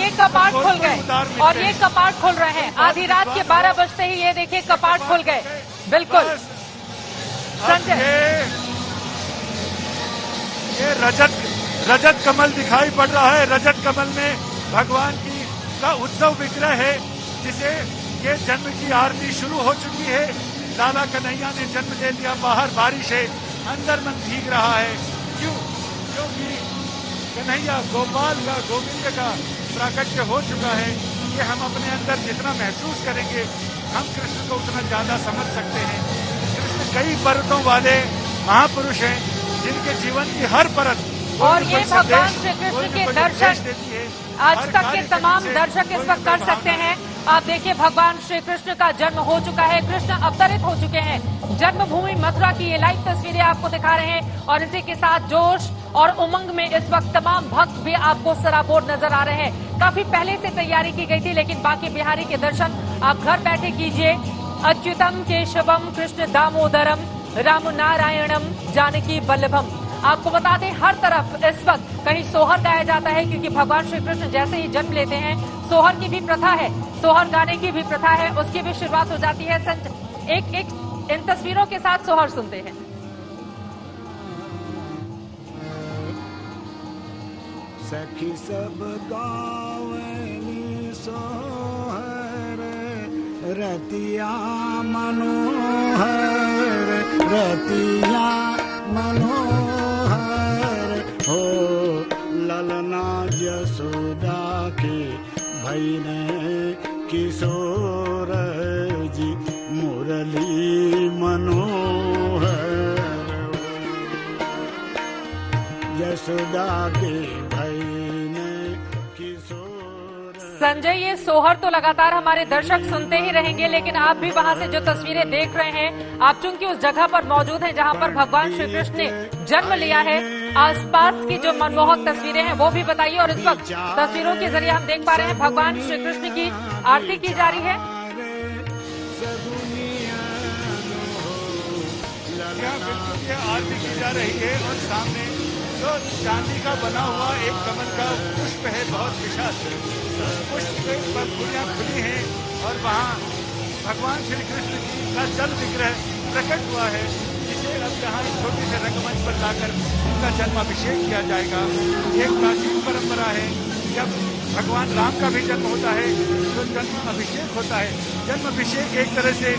ये कपाट खुल गए और ये कपाट खुल रहे हैं। आधी रात के 12 बजते ही ये देखिए कपाट खुल गए। बिल्कुल संजय, ये रजत कमल दिखाई पड़ रहा है। रजत कमल में भगवान का उत्सव विग्रह है, जिसे ये जन्म की आरती शुरू हो चुकी है। लाला कन्हैया ने जन्म ले लिया। बाहर बारिश है, अंदर मन भीग रहा है। क्यों? क्योंकि कन्हैया गोविंद का प्राकट्य हो चुका है। ये हम अपने अंदर जितना महसूस करेंगे, हम कृष्ण को उतना ज्यादा समझ सकते हैं। कृष्ण कई परतों वाले महापुरुष हैं, जिनके जीवन की हर परत और ये भगवान श्री कृष्ण के दर्शन आज तक के तमाम दर्शक इस वक्त कर सकते हैं। आप देखिए भगवान श्री कृष्ण का जन्म हो चुका है, कृष्ण अवतरित हो चुके हैं। जन्मभूमि मथुरा की ये लाइव तस्वीरें आपको दिखा रहे हैं और इसी के साथ जोश और उमंग में इस वक्त तमाम भक्त भी आपको सराबोर नजर आ रहे हैं। काफी पहले से तैयारी की गई थी, लेकिन बाकी बिहारी के दर्शन आप घर बैठे कीजिए। अच्युतम केशवम कृष्ण दामोदरम राम नारायणम जानकी वल्लभम। आपको बता दें हर तरफ इस वक्त कहीं सोहर गाया जाता है, क्योंकि भगवान श्री कृष्ण जैसे ही जन्म लेते हैं सोहर की भी प्रथा है, सोहर गाने की भी प्रथा है, उसकी भी शुरुआत हो जाती है। एक इन तस्वीरों के साथ सोहर सुनते हैं। सखी सब गावनी सोहर रतिया मनोहर रतिया मनोहर हो ललना यशोदा के भैने किशोर जी मुरली मनोहर यशोदा के भैने किशोर। संजय, ये सोहर तो लगातार हमारे दर्शक सुनते ही रहेंगे, लेकिन आप भी वहां से जो तस्वीरें देख रहे हैं, आप चूंकि उस जगह पर मौजूद हैं जहां पर भगवान श्री कृष्ण ने जन्म लिया है, आसपास की जो मनमोहक तस्वीरें हैं वो भी बताइए। और इस वक्त तस्वीरों के जरिए हम देख पा रहे हैं भगवान श्री कृष्ण की आरती की जा रही है। आरती की जा रही है और सामने जो चांदी का बना हुआ एक कमल का पुष्प है, बहुत विशाल। पुष्प पे फूलियां खुली हैं और वहाँ भगवान श्री कृष्ण जी का जल विग्रह प्रकट हुआ है, जिसे अब यहाँ एक छोटे से रंगमंच पर लाकर उनका जन्माभिषेक किया जाएगा। एक प्राचीन परंपरा है, जब भगवान राम का भी जन्म होता है तो जन्म अभिषेक होता है। जन्म अभिषेक एक तरह से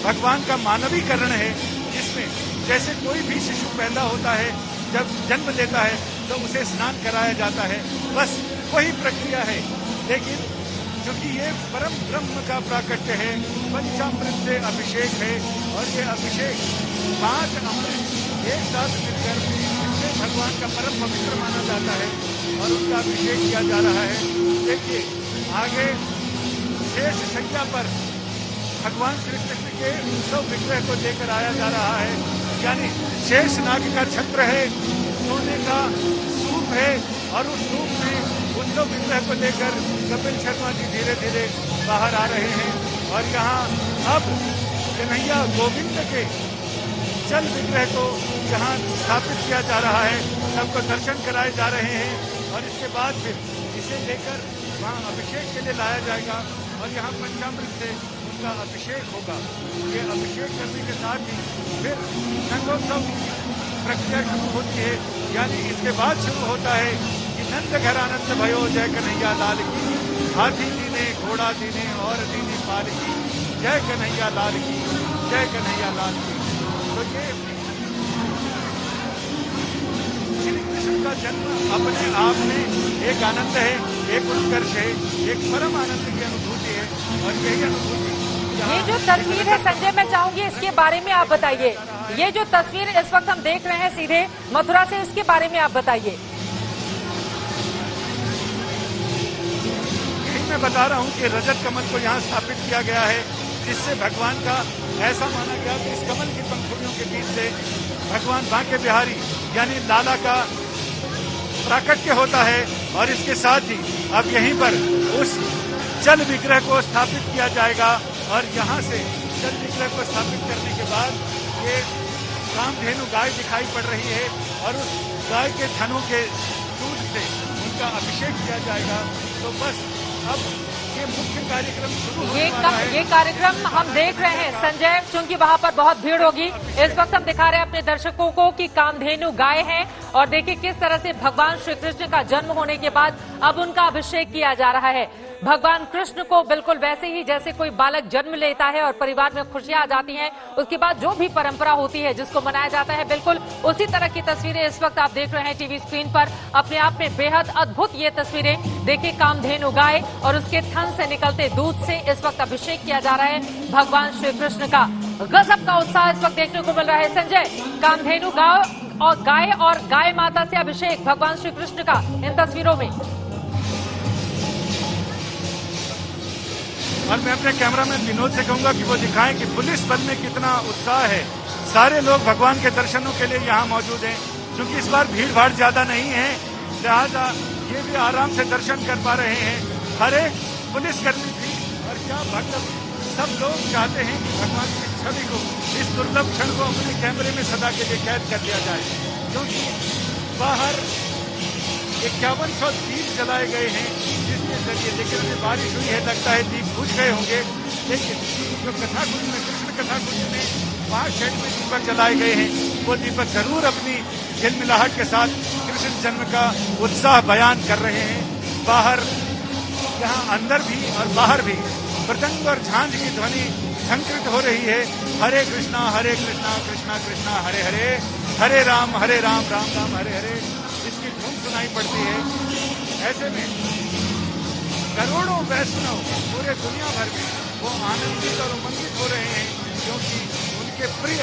भगवान का मानवीकरण है, जिसमें जैसे कोई भी शिशु पैदा होता है, जब जन्म लेता है तो उसे स्नान कराया जाता है, बस वही प्रक्रिया है। लेकिन क्योंकि ये परम ब्रह्म का प्राकट्य है, पंचामृत से अभिषेक है और ये अभिषेक 5 अमृत एक साथ मिलकर इससे भगवान का परम पवित्र माना जाता है और उनका अभिषेक किया जा रहा है। देखिए आगे शेष शैया पर भगवान श्री कृष्ण के उत्सव विग्रह को लेकर आया जा रहा है, यानी शेष नाग का छत्र है, सोने का सूप है और उस सूप में उत्सव विग्रह को लेकर कपिल शर्मा जी धीरे धीरे बाहर आ रहे हैं और यहाँ अब कन्हैया गोविंद के जल विग्रह को यहाँ स्थापित किया जा रहा है, सबको दर्शन कराए जा रहे हैं और इसके बाद फिर इसे लेकर वहाँ अभिषेक के लिए लाया जाएगा और यहाँ पंचामृत से उनका अभिषेक होगा। ये अभिषेक करने के साथ ही फिर नंदोत्सव प्रक्रिया शुरू होती है, यानी इसके बाद शुरू होता है कि नंद घर आनंद भयो जय कन्हैया लाल की, हाथी दीने घोड़ा दीने और दीने पाल की, जय कन्हैया लाल की, जय कन्हैया लाल की। तो ये श्री कृष्ण का जन्म अपने आप में एक आनंद है, एक उत्कर्ष है, एक परम आनंद की अनुभूति है और यही अनुभूति ये जो तस्वीर है संजय, मैं चाहूंगी इसके बारे में आप बताइए। ये जो तस्वीर इस वक्त हम देख रहे हैं सीधे मथुरा से, इसके बारे में आप बताइए। यही मैं बता रहा हूँ कि रजत कमल को यहाँ स्थापित किया गया है, जिससे भगवान का ऐसा माना गया कि इस कमल की पंखुड़ियों के बीच से भगवान बांके बिहारी यानी लाला का प्राकट्य होता है। और इसके साथ ही अब यहीं पर उस जल विग्रह को स्थापित किया जाएगा और यहाँ से जल विग्रह को स्थापित करने के बाद ये कामधेनु गाय दिखाई पड़ रही है और उस गाय के थनों के दूध से उनका अभिषेक किया जाएगा। तो तो बस अब ये मुख्य कार्यक्रम शुरू होने वाला है। ये कार्यक्रम हम देख रहे हैं संजय, क्योंकि वहाँ पर बहुत भीड़ होगी। इस वक्त हम दिखा रहे हैं अपने दर्शकों को कि कामधेनु गाय है और देखिए किस तरह से भगवान श्री कृष्ण का जन्म होने के बाद अब उनका अभिषेक किया जा रहा है। भगवान कृष्ण को बिल्कुल वैसे ही जैसे कोई बालक जन्म लेता है और परिवार में खुशियां आ जाती हैं, उसके बाद जो भी परंपरा होती है जिसको मनाया जाता है, बिल्कुल उसी तरह की तस्वीरें इस वक्त आप देख रहे हैं टीवी स्क्रीन पर। अपने आप में बेहद अद्भुत ये तस्वीरें देखिए, कामधेनु गाय और उसके थन से निकलते दूध से इस वक्त अभिषेक किया जा रहा है भगवान श्री कृष्ण का। गजब का उत्साह इस वक्त देखने को मिल रहा है संजय। कामधेनु गाय और गाय माता से अभिषेक भगवान श्री कृष्ण का इन तस्वीरों में। और मैं अपने कैमरामैन विनोद से कहूंगा कि वो दिखाएं कि पुलिस बल में कितना उत्साह है। सारे लोग भगवान के दर्शनों के लिए यहाँ मौजूद हैं, क्योंकि इस बार भीड़ भाड़ ज्यादा नहीं है, लिहाजा ये भी आराम से दर्शन कर पा रहे हैं। हर एक पुलिसकर्मी भी और क्या भक्त सब लोग चाहते हैं कि भगवान की छवि को, इस दुर्लभ क्षण को अपने कैमरे में सदा के लिए कैद कर दिया जाए, क्योंकि बाहर 5100 दीप जलाए गए हैं जिसके जरिए, लेकिन अभी बारिश हुई है, लगता है दीप बुझ गए होंगे। लेकिन जो कथाकुंज में, कृष्ण कथाकुंज में 5 शेड में दीपक जलाए गए हैं, वो दीपक जरूर अपनी झिलमिलाहट के साथ कृष्ण जन्म का उत्साह बयान कर रहे हैं। बाहर यहाँ अंदर भी और बाहर भी मृदंग और झांझ की ध्वनि झंकृत हो रही है। हरे कृष्णा कृष्णा कृष्णा हरे हरे, हरे राम राम राम हरे हरे, इसकी धुन सुनाई पड़ती है। ऐसे में करोड़ों वैष्णव पूरे दुनिया भर में वो आनंदित और उमंगित हो रहे हैं, क्योंकि उनके प्रिय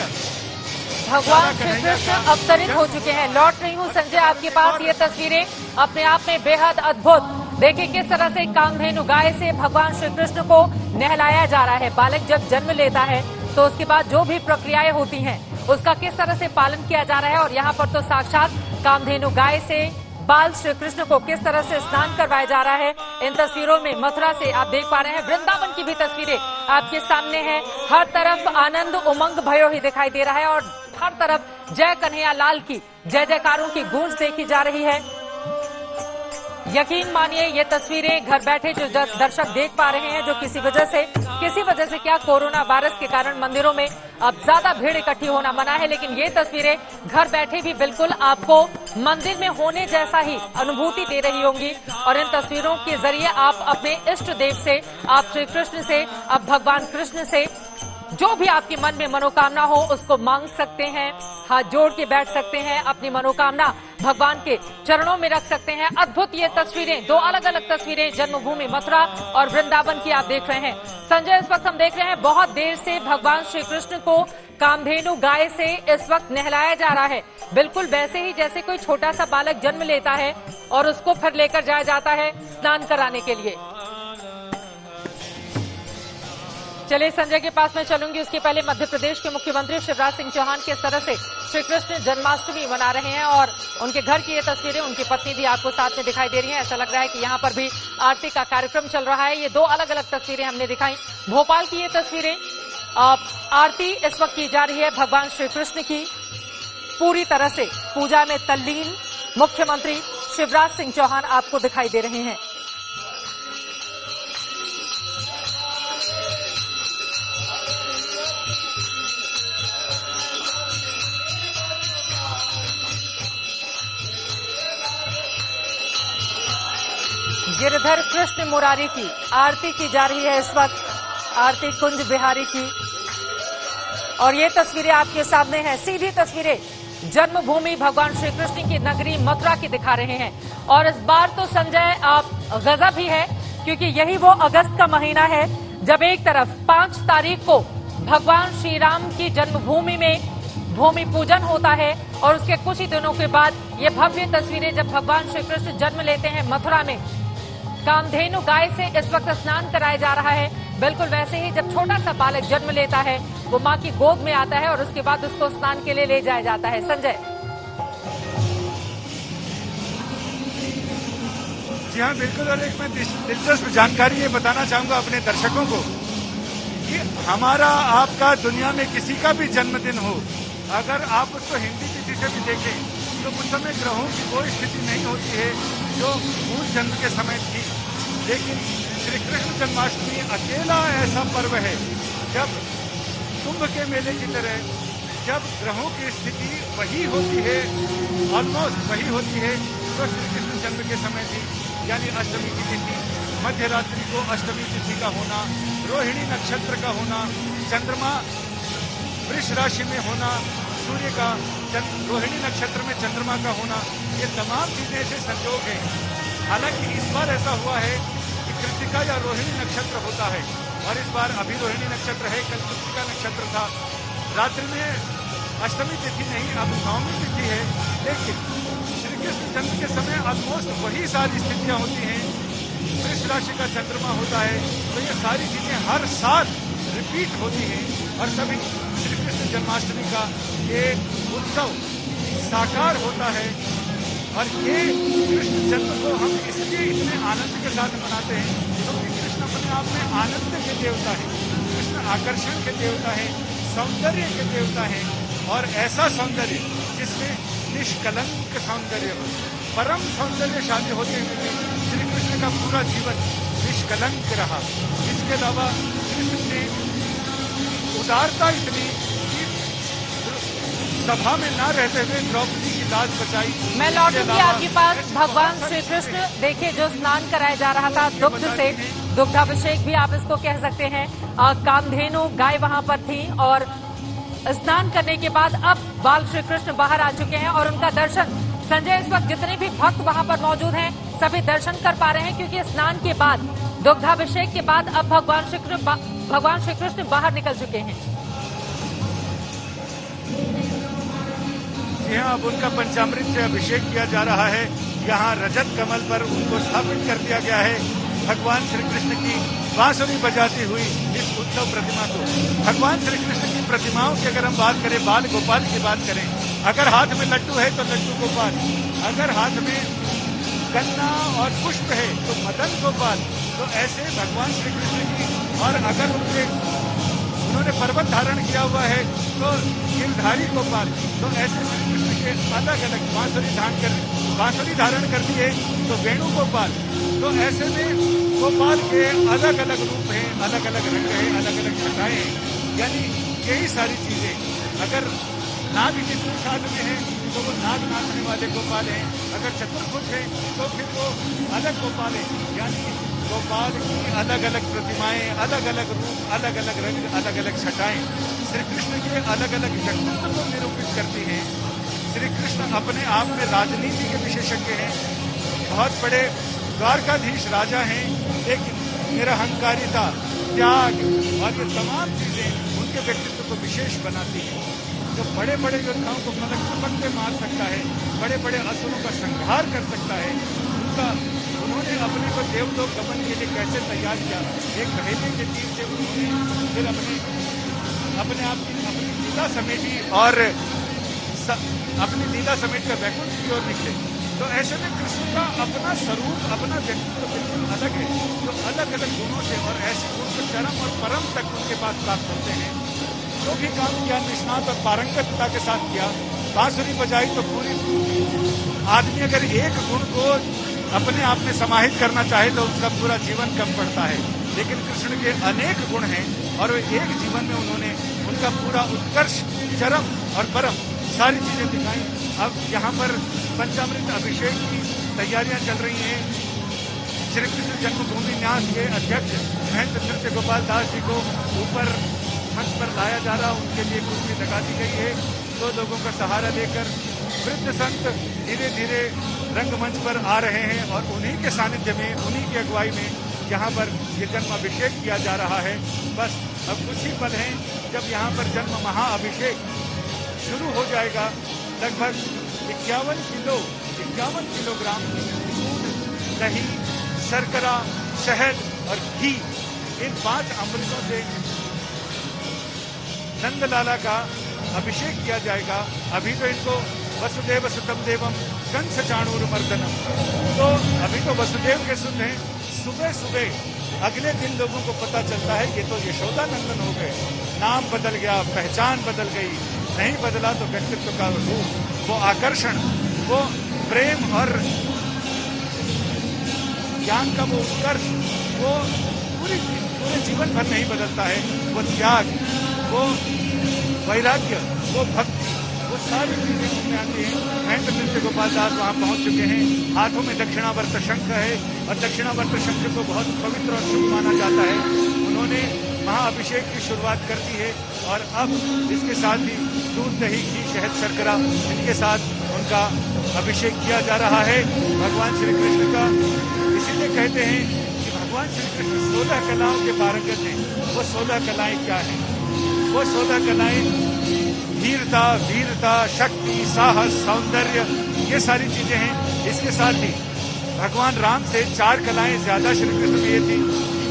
भगवान श्री कृष्ण अवतरित हो चुके हैं। लौट रही हूँ संजय आपके पास, ये तस्वीरें अपने आप में बेहद अद्भुत। देखिए किस तरह से कामधेनु गाय से भगवान श्री कृष्ण को नहलाया जा रहा है। बालक जब जन्म लेता है तो उसके बाद जो भी प्रक्रियाएं होती हैं उसका किस तरह से पालन किया जा रहा है। और यहाँ पर तो साक्षात कामधेनु गाय से बाल श्री कृष्ण को किस तरह से स्नान करवाया जा रहा है। इन तस्वीरों में मथुरा से आप देख पा रहे हैं, वृंदावन की भी तस्वीरें आपके सामने हैं। हर तरफ आनंद उमंग भयो ही दिखाई दे रहा है और हर तरफ जय कन्हैया लाल की जय जयकारों की गूंज देखी जा रही है। यकीन मानिए ये तस्वीरें घर बैठे जो दर्शक देख पा रहे हैं, जो किसी वजह से क्या कोरोना वायरस के कारण मंदिरों में अब ज्यादा भीड़ इकट्ठी होना मना है, लेकिन ये तस्वीरें घर बैठे भी बिल्कुल आपको मंदिर में होने जैसा ही अनुभूति दे रही होंगी। और इन तस्वीरों के जरिए आप अपने इष्ट देव से, आप श्री कृष्ण से, अब भगवान कृष्ण से जो भी आपके मन में मनोकामना हो उसको मांग सकते हैं, हाथ जोड़ के बैठ सकते हैं, अपनी मनोकामना भगवान के चरणों में रख सकते हैं। अद्भुत ये तस्वीरें, 2 अलग अलग तस्वीरें जन्मभूमि मथुरा और वृंदावन की आप देख रहे हैं। संजय इस वक्त हम देख रहे हैं बहुत देर से भगवान श्री कृष्ण को कामधेनु गाय से इस वक्त नहलाया जा रहा है, बिल्कुल वैसे ही जैसे कोई छोटा सा बालक जन्म लेता है और उसको फिर लेकर जाया जाता है स्नान कराने के लिए। चलिए संजय के पास मैं चलूंगी, उसके पहले मध्य प्रदेश के मुख्यमंत्री शिवराज सिंह चौहान किस तरह से श्री कृष्ण जन्माष्टमी मना रहे हैं और उनके घर की ये तस्वीरें, उनकी पत्नी भी आपको साथ में दिखाई दे रही हैं। ऐसा लग रहा है कि यहाँ पर भी आरती का कार्यक्रम चल रहा है। ये 2 अलग अलग तस्वीरें हमने दिखाई। भोपाल की ये तस्वीरें, आरती इस वक्त की जा रही है भगवान श्री कृष्ण की, पूरी तरह से पूजा में तल्लीन मुख्यमंत्री शिवराज सिंह चौहान आपको दिखाई दे रहे हैं। गिरधर कृष्ण मुरारी की आरती की जा रही है इस वक्त, आरती कुंज बिहारी की। और ये तस्वीरें आपके सामने हैं, सीधी तस्वीरें जन्मभूमि भगवान श्री कृष्ण की नगरी मथुरा की दिखा रहे हैं। और इस बार तो संजय आप गजब ही है, क्योंकि यही वो अगस्त का महीना है जब एक तरफ 5 तारीख को भगवान श्री राम की जन्मभूमि में भूमि पूजन होता है और उसके कुछ ही दिनों के बाद ये भव्य तस्वीरें जब भगवान श्री कृष्ण जन्म लेते हैं मथुरा में, कामधेनु गाय से इस वक्त स्नान कराया जा रहा है। बिल्कुल वैसे ही जब छोटा सा बालक जन्म लेता है वो माँ की गोद में आता है और उसके बाद उसको स्नान के लिए ले जाया जाता है। संजय जी हाँ बिल्कुल, और एक मैं दिलचस्प जानकारी ये बताना चाहूंगा अपने दर्शकों को कि हमारा आपका दुनिया में किसी का भी जन्मदिन हो, अगर आप उसको हिंदी तिथि से भी देखें तो उस समय ग्रहों की कोई स्थिति नहीं होती है जो मूल जन्म के समय थी। लेकिन श्री कृष्ण जन्माष्टमी अकेला ऐसा पर्व है जब कुंभ के मेले की तरह जब ग्रहों की स्थिति वही होती है, ऑलमोस्ट वही होती है तो श्री कृष्ण जन्म के समय थी, यानी अष्टमी की तिथि, मध्य रात्रि को अष्टमी तिथि का होना, रोहिणी नक्षत्र का होना, चंद्रमा वृष राशि में होना, सूर्य का रोहिणी नक्षत्र में चंद्रमा का होना, ये तमाम चीजें ऐसे संयोग हैं। हालांकि इस बार ऐसा हुआ है कि कृतिका या रोहिणी नक्षत्र होता है और इस बार अभी रोहिणी नक्षत्र है, कल कृतिका नक्षत्र था, रात्रि में अष्टमी तिथि नहीं, अब नवमी तिथि है, लेकिन श्री कृष्ण जन्म के समय ऑलमोस्ट वही सारी स्थितियां होती हैं। वृष राशि का चंद्रमा होता है, तो ये सारी चीजें हर साल रिपीट होती हैं और तभी श्री कृष्ण जन्माष्टमी का ये उत्सव साकार होता है। और ये कृष्ण जन्म को हम इसलिए इतने आनंद के साथ मनाते हैं क्योंकि कृष्ण अपने आप में आनंद के देवता है, कृष्ण आकर्षण के देवता है, सौंदर्य के देवता है, और ऐसा सौंदर्य जिसमें निष्कलंक सौंदर्य हो, परम सौंदर्यशाली होते हुए श्री कृष्ण का पूरा जीवन निष्कलंक रहा। इसके अलावा कृष्ण ने उदारता इतनी कि सभा में ना रहते हुए द्रौपदी की लाज बचाई। मैं लौटूंगी आपके पास। भगवान श्री कृष्ण देखिए जो स्नान कराया जा रहा था दुग्ध से, दुग्धाभिषेक भी आप इसको कह सकते हैं, कामधेनु गाय वहां पर थी और स्नान करने के बाद अब बाल श्री कृष्ण बाहर आ चुके हैं और उनका दर्शन संजय इस वक्त जितने भी भक्त वहां पर मौजूद हैं सभी दर्शन कर पा रहे हैं क्योंकि स्नान के बाद दुग्धाभिषेक के बाद अब भगवान श्री कृष्ण बाहर निकल चुके हैं। जी हाँ, अब उनका पंचामृत से अभिषेक किया जा रहा है। यहाँ रजत कमल पर उनको स्थापित कर दिया गया है। भगवान श्री कृष्ण की बांसुरी बजाती हुई इस उत्सव प्रतिमा को, भगवान श्री कृष्ण की प्रतिमाओं की अगर हम बात करें, बाल गोपाल की बात करें, अगर हाथ में लड्डू है तो लड्डू गोपाल, अगर हाथ में गन्ना और पुष्प है तो मदन गोपाल, तो ऐसे भगवान श्री कृष्ण की, और अगर उन्होंने पर्वत धारण किया हुआ है तो गिरधारी गोपाल, तो ऐसे श्री कृष्ण के अलग अलग बांसुरी धारण कर दिए तो वेणु गोपाल, तो ऐसे में गोपाल के अलग अलग रूप हैं, अलग अलग रंग हैं, अलग अलग छटाएं हैं, यानी यही सारी चीजें। अगर नाग जितने साथ में है तो वो नाग नाचने वाले गोपाल हैं, अगर चतुर्भुज है तो फिर वो अलग गोपाल है, यानी गोपाल की अलग अलग प्रतिमाएं, अलग अलग रूप, अलग अलग रंग, अलग अलग छटाएं श्री कृष्ण के अलग अलग व्यक्तित्व को निरूपित करती हैं। श्री कृष्ण अपने आप में राजनीति के विशेषज्ञ हैं, बहुत बड़े द्वारकाधीश राजा हैं, लेकिन निरहंकारिता, त्याग और ये तमाम चीजें उनके व्यक्तित्व को विशेष बनाती हैं। जो बड़े बड़े योद्धाओं को पलक झपकते मार सकता है, बड़े बड़े असुरों का संहार कर सकता है, उन्होंने अपने को देवलोक गमन के लिए कैसे तैयार किया। एक पहले के तीर से उन्होंने फिर अपने आप की अपनी लीला समेटी और अपनी लीला समेट कर वैकुंठ की ओर निकले। तो ऐसे में कृष्ण का अपना स्वरूप, अपना व्यक्तित्व बिल्कुल अलग है, जो अलग अलग गुणों से और ऐसे गुण को चरम और परम तक उनके पास प्राप्त होते हैं। जो भी काम किया निष्णात और पारंगतता के साथ किया, बांसुरी बजाई तो पूरी आदमी अगर एक गुण को अपने आप में समाहित करना चाहे तो उसका पूरा जीवन कम पड़ता है, लेकिन कृष्ण के अनेक गुण हैं और वे एक जीवन में उन्होंने उनका पूरा उत्कर्ष, चरम और परम सारी चीजें दिखाई। अब यहाँ पर पंचामृत अभिषेक की तैयारियां चल रही हैं। श्री कृष्ण जन्मभूमि न्यास के अध्यक्ष महंत नृत्य गोपाल दास जी को ऊपर मंच पर लाया जा रहा, उनके लिए कुर्सी लगा दी गई है। दो लोगों का सहारा लेकर वृद्ध संत धीरे धीरे रंगमंच पर आ रहे हैं और उन्हीं के सानिध्य में, उन्हीं की अगुवाई में यहाँ पर ये जन्म अभिषेक किया जा रहा है। बस अब कुछ ही पल हैं जब यहाँ पर जन्म महाअभिषेक शुरू हो जाएगा। लगभग 51 किलोग्राम दूध, दही, शर्करा, शहद और घी, इन 5 अमृतों से नंदलाला का अभिषेक किया जाएगा। अभी तो इनको वसुदेव सुतम देवम कंस चाणूर मर्दनम, तो अभी तो वसुदेव के सुत हैं। सुबह सुबह अगले दिन लोगों को पता चलता है कि तो यशोदा नंदन हो गए, नाम बदल गया, पहचान बदल गई, नहीं बदला तो व्यक्तित्व का रूप, वो आकर्षण, वो प्रेम और ज्ञान का वो उत्कर्ष वो पूरे जीवन भर नहीं बदलता है। वो त्याग, वो वैराग्य, वो भक्ति, वो सारी चीजें उसमें आती हैं। महेंद्र नृत्य गोपाल दास वहाँ पहुँच चुके हैं। हाथों में दक्षिणावर्त शंख है और दक्षिणावर्त शंख को बहुत पवित्र और शुभ माना जाता है। उन्होंने महाअभिषेक की शुरुआत कर दी है और अब इसके साथ ही दूध, दही, घी, शहद, शर्करा इनके साथ उनका अभिषेक किया जा रहा है भगवान श्री कृष्ण का। इसीलिए कहते हैं कि भगवान श्री कृष्ण 16 कलाओं के पारंगत हैं। वो 16 कलाएं क्या हैं? वो 16 कलाएं धीरता, वीरता, शक्ति, साहस, सौंदर्य, ये सारी चीजें हैं। इसके साथ ही भगवान राम से 4 कलाएं ज्यादा श्री कृष्ण में ये थी।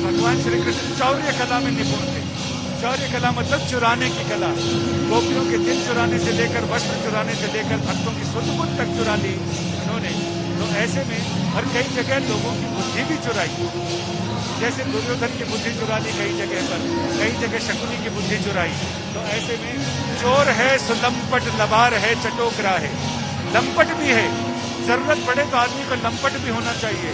भगवान श्री कृष्ण चौर्य कला में निपुण थे। चौर्य कला मतलब चुराने की कला। गोपियों के दिल चुराने से लेकर, वस्त्र चुराने से लेकर, भक्तों की सुध-बुध तक चुरा ली इन्होंने। तो ऐसे में और कई जगह लोगों की बुद्धि भी चुराई, जैसे दुर्योधन की बुद्धि चुरा ली कई जगह पर, कई जगह शकुनी की बुद्धि चुराई। तो ऐसे में चोर है सुलंपट, लबार है चटोकरा है। लंपट भी है, जरूरत पड़े तो आदमी को लंपट भी होना चाहिए,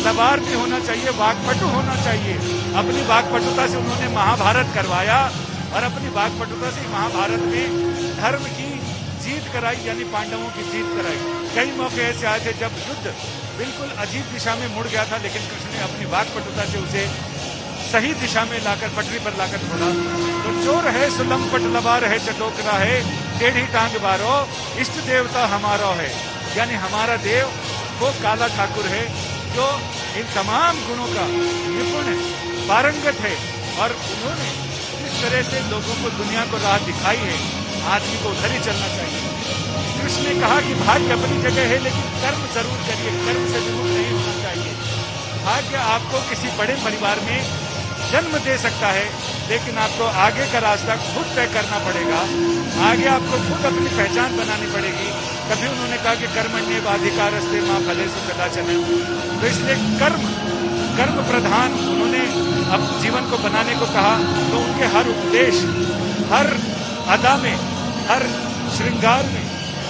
लबार भी होना चाहिए, वाकपटु होना चाहिए। अपनी वाकपटुता से उन्होंने महाभारत करवाया और अपनी वाकपटुता से महाभारत में धर्म की जीत कराई, यानी पांडवों की जीत कराई। कई मौके ऐसे आए थे जब युद्ध बिल्कुल अजीब दिशा में मुड़ गया था, लेकिन कृष्ण ने अपनी वाकपटुता से उसे सही दिशा में लाकर, पटरी पर लाकर छोड़ा। तो चोर है सुलंपट, लबार है चटोकरा है, टेढ़ी टांग बारो, इष्ट देवता हमारा है। यानी हमारा देव वो काला ठाकुर है जो इन तमाम गुणों का निपुण है, पारंगत है। और उन्होंने जिस तरह से लोगों को, दुनिया को राह दिखाई है, आदमी को उधर ही चलना चाहिए। कृष्ण ने कहा कि भाग्य अपनी जगह है, लेकिन कर्म जरूर करिए, कर्म से विमुख नहीं होना चाहिए। भाग्य आपको किसी बड़े परिवार में जन्म दे सकता है, लेकिन आपको आगे का रास्ता खुद तय करना पड़ेगा। आगे आपको खुद अपनी पहचान बनानी पड़ेगी। कभी उन्होंने कहा कि कर्मण्येवाधिकारस्ते मा फलेषु कदाचन। तो इसलिए कर्म प्रधान उन्होंने अब जीवन को बनाने को कहा। तो उनके हर उपदेश, हर अदा में, हर श्रृंगार में,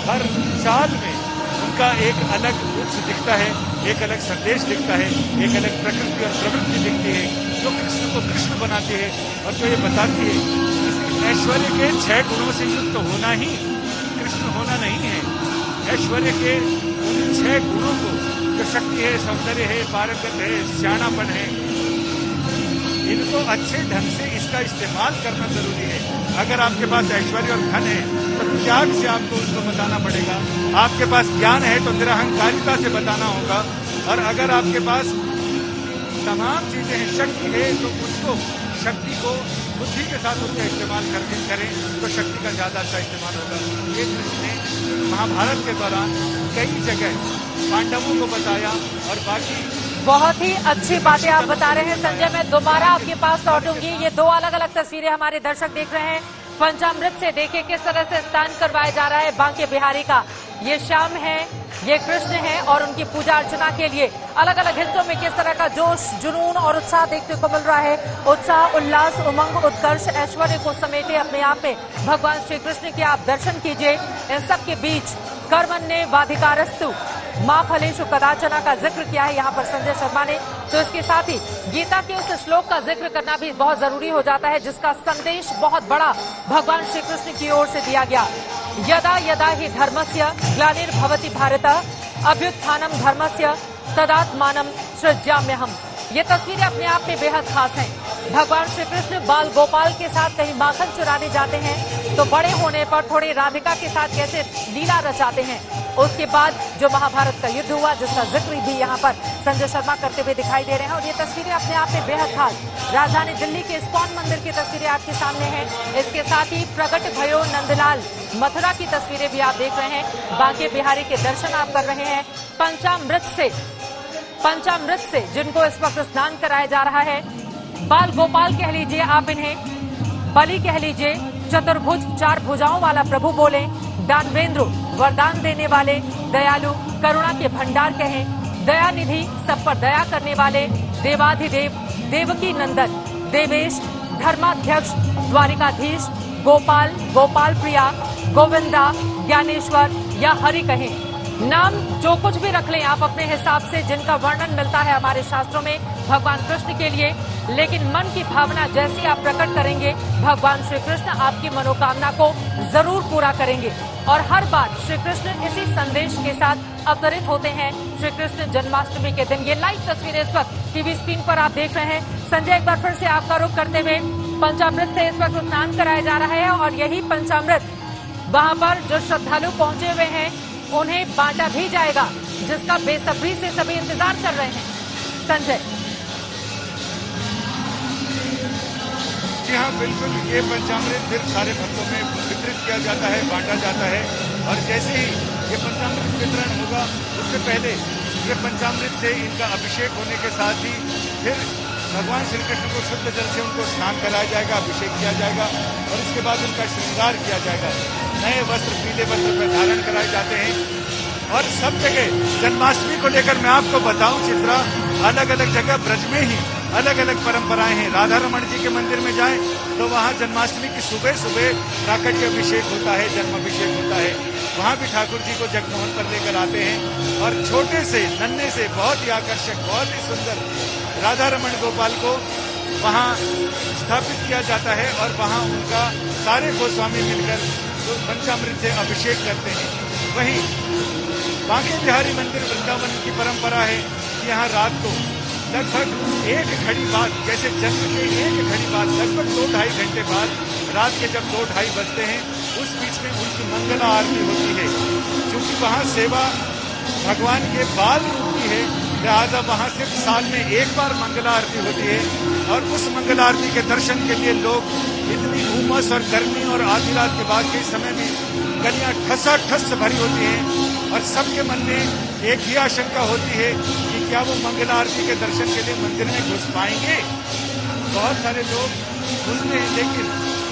हर चाल में उनका एक अलग रूप दिखता है, एक अलग संदेश दिखता है, एक अलग प्रकृति और प्रवृत्ति दिखती है जो कृष्ण को कृष्ण बनाती है और जो ये बताती है कि ऐश्वर्य के 6 गुणों से युक्त होना ही कृष्ण होना नहीं है। ऐश्वर्य के उन 6 गुणों को, जो शक्ति है, सौंदर्य है, पारंगत है, सियाणापन है, इनको अच्छे ढंग से इसका इस्तेमाल करना जरूरी है। अगर आपके पास ऐश्वर्य और धन है तो त्याग से आपको उसको बताना पड़ेगा। आपके पास ज्ञान है तो निरहंकारिता से बताना होगा। और अगर आपके पास तमाम चीजें हैं, शक्ति है, तो उसको, शक्ति को बुद्धि के साथ उसका इस्तेमाल करके करें तो शक्ति का ज्यादा अच्छा इस्तेमाल होगा। ये कृष्ण ने महाभारत के दौरान कई जगह पांडवों को बताया। और बाकी बहुत ही अच्छी बातें आप बता रहे हैं संजय। मैं दोबारा आपके पास लौटूंगी। ये 2 अलग अलग तस्वीरें हमारे दर्शक देख रहे हैं। पंचामृत से देखिए किस तरह से स्नान करवाया जा रहा है बांके बिहारी का। ये श्याम है, ये कृष्ण है और उनकी पूजा अर्चना के लिए अलग अलग हिस्सों में किस तरह का जोश, जुनून और उत्साह देखने को मिल रहा है। उत्साह, उल्लास, उमंग, उत्कर्ष, ऐश्वर्य को समेटे अपने आप में भगवान श्री कृष्ण के आप दर्शन कीजिए। इन सब के बीच कर्मण्येवाधिकारस्तु मां फलेषु कदाचन का जिक्र किया है यहाँ पर संजय शर्मा ने। तो इसके साथ ही गीता के उस श्लोक का जिक्र करना भी बहुत जरूरी हो जाता है, जिसका संदेश बहुत बड़ा भगवान श्री कृष्ण की ओर से दिया गया। यदा यदा ही धर्मस्य ग्लानिर्भवति भारत, अभ्युत्थानम धर्मस्य तदात्मानं सृज्याम्यहम्। ये तस्वीरें अपने आप में बेहद खास हैं। भगवान श्री कृष्ण बाल गोपाल के साथ कहीं माखन चुराने जाते हैं तो बड़े होने पर थोड़े राधिका के साथ कैसे लीला रचाते हैं। उसके बाद जो महाभारत का युद्ध हुआ, जिसका जिक्र भी यहाँ पर संजय शर्मा करते हुए दिखाई दे रहे हैं। और ये तस्वीरें अपने आप में बेहद खास राजधानी दिल्ली के इस्कॉन मंदिर की तस्वीरें आपके सामने हैं। इसके साथ ही प्रकट भयो नंदलाल मथुरा की तस्वीरें भी आप देख रहे हैं। बांके बिहारी के दर्शन आप कर रहे हैं। पंचामृत से जिनको इस वक्त स्नान कराया जा रहा है, बाल गोपाल कह लीजिए आप इन्हें, बलि कह लीजिए, चतुर्भुज 4 भुजाओं वाला प्रभु बोले, दानवेंद्र वरदान देने वाले, दयालु करुणा के भंडार कहें, दयानिधि सब पर दया करने वाले, देवाधिदेव देवकी नंदन, देवेश, धर्माध्यक्ष, द्वारिकाधीश, गोपाल, गोपाल प्रिया, गोविंदा, ज्ञानेश्वर या हरि कहें। नाम जो कुछ भी रख लें आप अपने हिसाब से, जिनका वर्णन मिलता है हमारे शास्त्रों में भगवान कृष्ण के लिए, लेकिन मन की भावना जैसी आप प्रकट करेंगे, भगवान श्री कृष्ण आपकी मनोकामना को जरूर पूरा करेंगे। और हर बार श्री कृष्ण इसी संदेश के साथ अवतरित होते हैं श्री कृष्ण जन्माष्टमी के दिन। ये लाइव तस्वीरें इस वक्त टीवी स्क्रीन पर आप देख रहे हैं। संजय, एक बार फिर से आपका रुख करते हुए, पंचामृत से इस वक्त स्नान कराया जा रहा है और यही पंचामृत वहां पर जो श्रद्धालु पहुंचे हुए हैं उन्हें बांटा भी जाएगा, जिसका बेसब्री से सभी इंतजार कर रहे हैं। संजय। जी हाँ, बिल्कुल, ये पंचामृत फिर सारे भक्तों में वितरित किया जाता है, बांटा जाता है। और जैसे ही ये पंचामृत वितरण होगा, उससे पहले ये पंचामृत से इनका अभिषेक होने के साथ ही फिर भगवान श्री कृष्ण को शुद्ध जल से उनको स्नान कराया जाएगा, अभिषेक किया जाएगा और उसके बाद उनका श्रृंगार किया जाएगा। नए वस्त्र, पीले वस्त्र पर धारण कराए जाते हैं। और सब जगह जन्माष्टमी को लेकर मैं आपको बताऊं चित्रा, अलग अलग जगह ब्रज में ही अलग अलग परंपराएं हैं। राधा रमण जी के मंदिर में जाएं तो वहां जन्माष्टमी की सुबह सुबह प्राकट्य अभिषेक होता है, जन्म अभिषेक होता है। वहां भी ठाकुर जी को जगमोहन पर लेकर आते हैं और छोटे से नन्हे से बहुत ही आकर्षक, बहुत ही सुंदर राधा रमण गोपाल को वहां स्थापित किया जाता है और वहां उनका सारे गोस्वामी मिलकर पंचामृत से अभिषेक करते हैं। वहीं बांके बिहारी मंदिर वृंदावन की परंपरा है कि यहाँ रात को लगभग 1 घड़ी बाद, जैसे जन्म के 1 घड़ी बाद, लगभग 2-2.5 घंटे बाद, रात के जब 2-2.5 बजते हैं, उस बीच में उनकी मंगला आरती होती है। क्योंकि वहाँ सेवा भगवान के बाल रूप की है, लिहाजा वहाँ सिर्फ साल में 1 बार मंगला आरती होती है। और उस मंगला आरती के दर्शन के लिए लोग, इतनी उमस और गर्मी और आधी रात के बाद के समय में गलियां ठसाठस भरी होती हैं और सबके मन में एक ही आशंका होती है कि क्या वो मंगला आरती के दर्शन के लिए मंदिर में घुस पाएंगे। बहुत सारे लोग घुसते हैं, लेकिन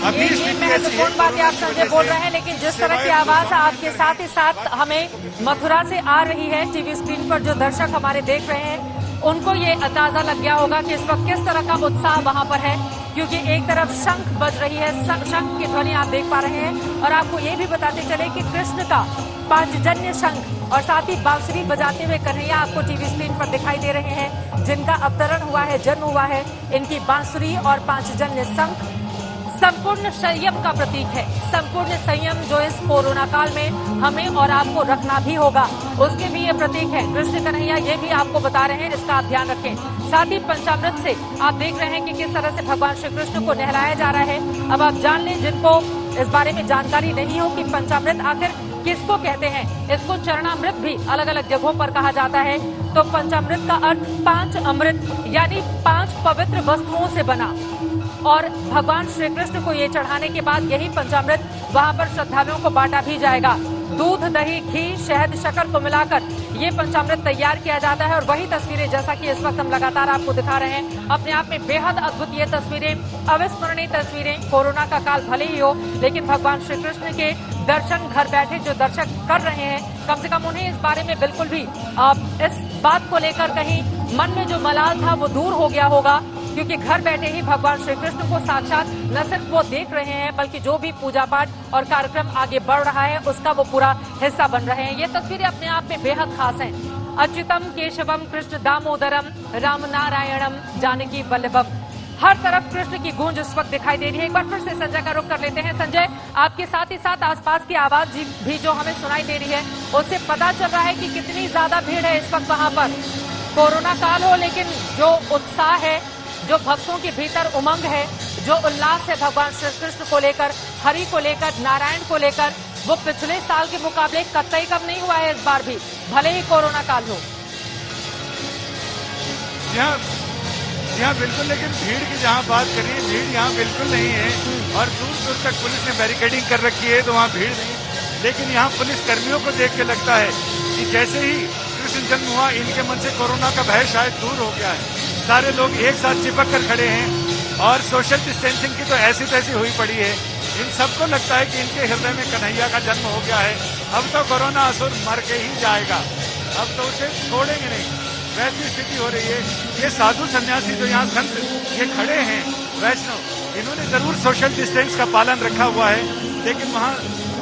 अभी ये महत्वपूर्ण बात आप संजय बोल रहे हैं, लेकिन जिस तरह की आवाज आपके साथ ही साथ हमें मथुरा से आ रही है, टीवी स्क्रीन पर जो दर्शक हमारे देख रहे हैं उनको ये अंदाजा लग गया होगा कि इस वक्त किस तरह का उत्साह वहां पर है, क्योंकि एक तरफ शंख बज रही है, शंख की ध्वनि आप देख पा रहे हैं। और आपको ये भी बताते चले कि कृष्ण का पांचजन्य शंख और साथ ही बांसुरी बजाते हुए कन्हैया आपको टीवी स्क्रीन पर दिखाई दे रहे हैं, जिनका अवतरण हुआ है, जन्म हुआ है। इनकी बांसुरी और पांचजन्य शंख संपूर्ण संयम का प्रतीक है। संपूर्ण संयम जो इस कोरोना काल में हमें और आपको रखना भी होगा, उसके भी ये प्रतीक है। कृष्ण कन्हैया ये भी आपको बता रहे हैं, इसका आप ध्यान रखें। साथ ही पंचामृत से आप देख रहे हैं कि किस तरह से भगवान श्री कृष्ण को नहलाया जा रहा है। अब आप जान लें, जिनको इस बारे में जानकारी नहीं हो कि पंचामृत आखिर किसको कहते हैं। इसको चरणामृत भी अलग अलग जगहों पर कहा जाता है। तो पंचामृत का अर्थ 5 अमृत यानी 5 पवित्र वस्तुओं से बना, और भगवान श्री कृष्ण को ये चढ़ाने के बाद यही पंचामृत वहां पर श्रद्धालुओं को बांटा भी जाएगा। दूध, दही, घी, शहद, शक्कर को मिलाकर ये पंचामृत तैयार किया जाता है। और वही तस्वीरें जैसा कि इस वक्त हम लगातार आपको दिखा रहे हैं, अपने आप में बेहद अद्भुत ये तस्वीरें, अविस्मरणीय तस्वीरें। कोरोना का काल भले ही हो, लेकिन भगवान श्री कृष्ण के दर्शन घर बैठे जो दर्शक कर रहे हैं, कम से कम उन्हें इस बारे में बिल्कुल भी इस बात को लेकर कहीं मन में जो मलाल था वो दूर हो गया होगा, क्योंकि घर बैठे ही भगवान श्री कृष्ण को साक्षात न सिर्फ वो देख रहे हैं, बल्कि जो भी पूजा पाठ और कार्यक्रम आगे बढ़ रहा है उसका वो पूरा हिस्सा बन रहे हैं। ये तस्वीरें अपने आप में बेहद खास हैं। अच्युतम केशवम कृष्ण दामोदरम राम नारायणम जानकी वल्लभम, हर तरफ कृष्ण की गूंज इस वक्त दिखाई दे रही है। एक बार फिर से संजय का रुख कर लेते हैं। संजय, आपके साथ ही साथ आसपास की आवाज भी जो हमें सुनाई दे रही है, उससे पता चल रहा है कि कितनी ज्यादा भीड़ है इस वक्त वहां पर। कोरोना काल हो, लेकिन जो उत्साह है, जो भक्तों के भीतर उमंग है, जो उल्लास है भगवान श्री कृष्ण को लेकर, हरि को लेकर, नारायण को लेकर, वो पिछले साल के मुकाबले कतई कम नहीं हुआ है इस बार भी, भले ही कोरोना काल हो। यहाँ बिल्कुल, लेकिन भीड़ की जहाँ बात करिए, भीड़ यहाँ बिल्कुल नहीं है और दूर दूर तक पुलिस ने बैरिकेडिंग कर रखी है, तो वहाँ भीड़ नहीं। लेकिन यहाँ पुलिस कर्मियों को देख के लगता है कि जैसे ही कृष्ण जन्म हुआ, इनके मन से कोरोना का भय शायद दूर हो गया है। सारे लोग एक साथ चिपक कर खड़े हैं और सोशल डिस्टेंसिंग की तो ऐसी तैसी हुई पड़ी है। इन सबको लगता है कि इनके हृदय में कन्हैया का जन्म हो गया है। अब तो कोरोना असुर मर के ही जाएगा, अब तो उसे छोड़ेंगे नहीं, वैसी स्थिति हो रही है। ये साधु सन्यासी जो यहाँ संत ये खड़े हैं, वैष्णव, इन्होंने जरूर सोशल डिस्टेंस का पालन रखा हुआ है, लेकिन वहाँ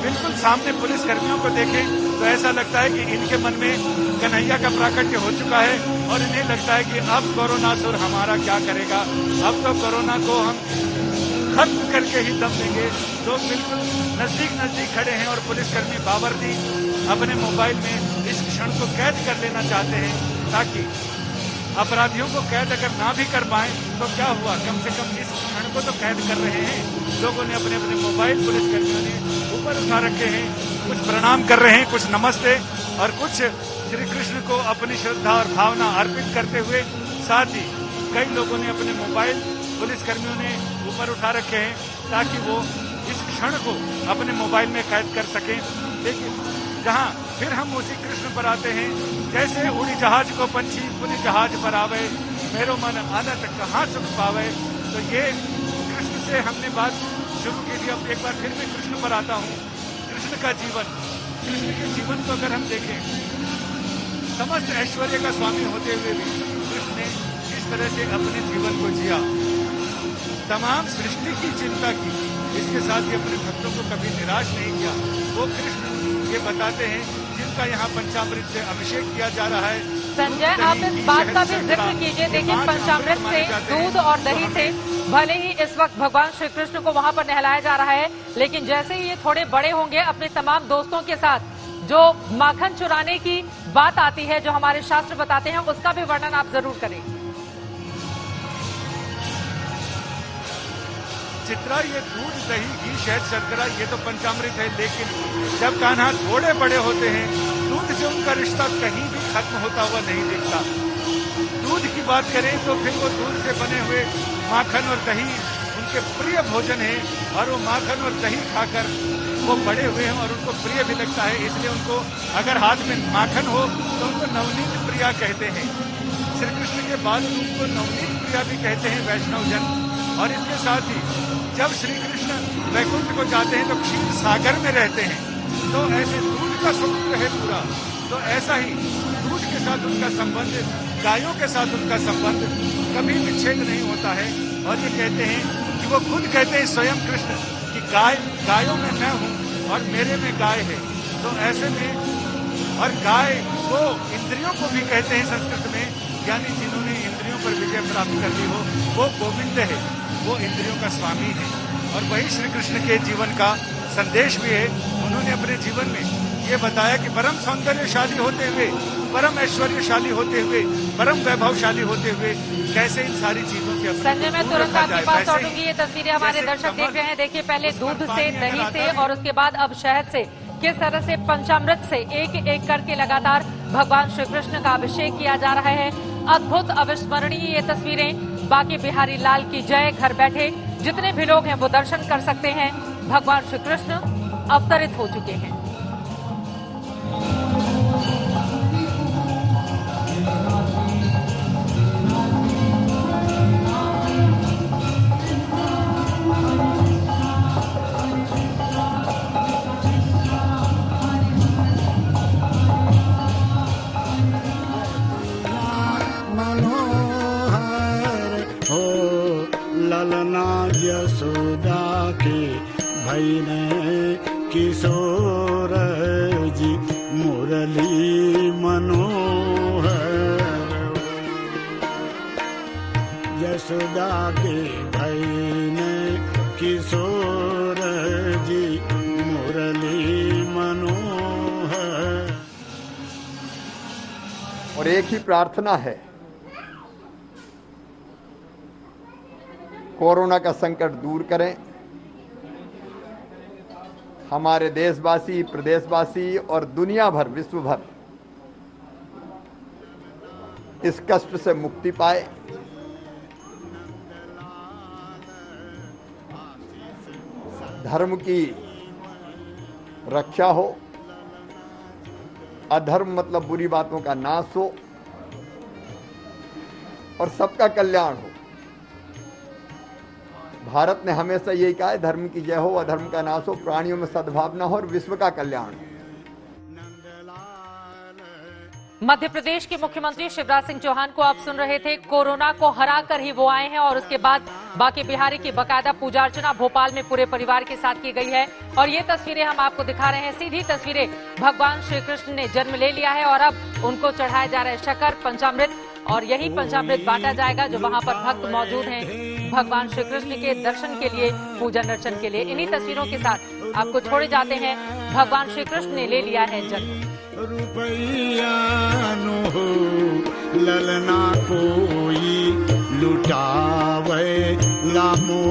बिल्कुल सामने पुलिस कर्मियों को देखें तो ऐसा लगता है कि इनके मन में कन्हैया का प्राकट्य हो चुका है और इन्हें लगता है कि अब कोरोनासुर हमारा क्या करेगा, अब तो कोरोना को हम खत्म करके ही दम देंगे। लोग बिल्कुल नजदीक खड़े हैं और पुलिसकर्मी बावर्दी अपने मोबाइल में इस क्षण को कैद कर लेना चाहते हैं, ताकि अपराधियों को कैद अगर ना भी कर पाए तो क्या हुआ, कम से कम इस क्षण को तो कैद कर रहे हैं। लोगों ने अपने अपने मोबाइल पुलिसकर्मियों ने ऊपर उठा रखे हैं, कुछ प्रणाम कर रहे हैं, कुछ नमस्ते और कुछ श्री कृष्ण को अपनी श्रद्धा और भावना अर्पित करते हुए, साथ ही कई लोगों ने अपने मोबाइल पुलिसकर्मियों ने ऊपर उठा रखे हैं ताकि वो इस क्षण को अपने मोबाइल में कैद कर सकें। लेकिन जहां फिर हम उसी कृष्ण पर आते हैं, जैसे उड़ी जहाज को पंछी पुनि जहाज पर आवे, मेरो मन आनत कहाँ सुख पावे। तो ये कृष्ण से हमने बात शुरू की थी, अब एक बार फिर मैं कृष्ण पर आता हूँ। कृष्ण का जीवन, कृष्ण के जीवन को अगर हम देखें, समस्त ऐश्वर्य का स्वामी होते हुए भी कृष्ण ने किस तरह से अपने जीवन को जिया, तमाम सृष्टि की चिंता की, इसके साथ ही अपने भक्तों को कभी निराश नहीं किया। वो कृष्ण ये बताते हैं जिनका यहाँ पंचामृत से अभिषेक किया जा रहा है। संजय, आप इस बात का भी जिक्र कीजिए। देखिए, पंचामृत से, दूध और दही से भले ही इस वक्त भगवान श्री कृष्ण को वहां पर नहलाया जा रहा है, लेकिन जैसे ही ये थोड़े बड़े होंगे, अपने तमाम दोस्तों के साथ जो माखन चुराने की बात आती है, जो हमारे शास्त्र बताते हैं, उसका भी वर्णन आप जरूर करें। चित्रा, ये दूध दही घी शहद शर्करा ये तो पंचामृत है, लेकिन जब कान्हा थोड़े बड़े होते हैं, दूध से उनका रिश्ता कहीं भी खत्म होता हुआ नहीं दिखता। दूध की बात करें तो फिर वो दूध से बने हुए माखन और दही उनके प्रिय भोजन है, और वो माखन और दही खाकर वो बड़े हुए हैं और उनको प्रिय भी लगता है। इसलिए उनको अगर हाथ में माखन हो तो उनको नवनीत प्रिया कहते हैं। श्री कृष्ण के बाल रूप को नवनीत प्रिया भी कहते हैं वैष्णव जन। और इसके साथ ही जब श्री कृष्ण वैकुंठ को जाते हैं तो क्षीर सागर में रहते हैं, तो ऐसे दूध का समुद्र है पूरा। तो ऐसा ही दूध के साथ उनका संबंध, गायों के साथ उनका संबंध कभी विच्छेद नहीं होता है। और ये कहते हैं कि वो खुद कहते हैं स्वयं कृष्ण कि गायों में मैं हूँ और मेरे में गाय है। तो ऐसे में, और गाय को इंद्रियों को भी कहते हैं संस्कृत में, यानी जिन्होंने इंद्रियों पर विजय प्राप्त कर ली हो, वो गोविंद है, वो इंद्रियों का स्वामी है। और वही श्री कृष्ण के जीवन का संदेश भी है। उन्होंने अपने जीवन में ये बताया कि परम सौंदर्यशाली होते हुए, परम ऐश्वर्यशाली होते हुए, परम वैभवशाली होते हुए कैसे इन सारी चीजों से संजय, मैं तुरंत आपके पास लौटूंगी। ये तस्वीरें हमारे दर्शक देख रहे हैं। देखिए, पहले दूध से, दही से और उसके बाद अब शहद से किस तरह से पंचामृत से एक एक करके लगातार भगवान श्री कृष्ण का अभिषेक किया जा रहा है। अद्भुत, अविस्मरणीय ये तस्वीरें। बाकी बिहारी लाल की जय। घर बैठे जितने भी लोग हैं वो दर्शन कर सकते हैं। भगवान श्री कृष्ण अवतरित हो चुके हैं। ललना यशोदा के भैने किशोर जी मुरली मनोहर। यशोदा के भैने किशोर जी मुरली मनोहर। और एक ही प्रार्थना है, कोरोना का संकट दूर करें। हमारे देशवासी, प्रदेशवासी और दुनिया भर, विश्व भर इस कष्ट से मुक्ति पाए। धर्म की रक्षा हो, अधर्म मतलब बुरी बातों का नाश हो और सबका कल्याण हो। भारत ने हमेशा यही कहा है, धर्म की जय हो, अधर्म का नाश हो, प्राणियों में सद्भावना हो और विश्व का कल्याण हो। मध्य प्रदेश के मुख्यमंत्री शिवराज सिंह चौहान को आप सुन रहे थे। कोरोना को हराकर ही वो आए हैं और उसके बाद बाकी बिहारी की बकायदा पूजा अर्चना भोपाल में पूरे परिवार के साथ की गई है। और ये तस्वीरें हम आपको दिखा रहे हैं, सीधी तस्वीरें। भगवान श्री कृष्ण ने जन्म ले लिया है और अब उनको चढ़ाया जा रहा है शक्कर पंचामृत, और यही पंचामृत बांटा जाएगा जो वहां पर भक्त मौजूद हैं भगवान श्री कृष्ण के दर्शन के लिए, पूजन अर्चन के लिए। इन्हीं तस्वीरों के साथ आपको छोड़े जाते हैं। भगवान श्री कृष्ण ने ले लिया है जन्म। रुपैया नो ललना कोई लुटावे लामो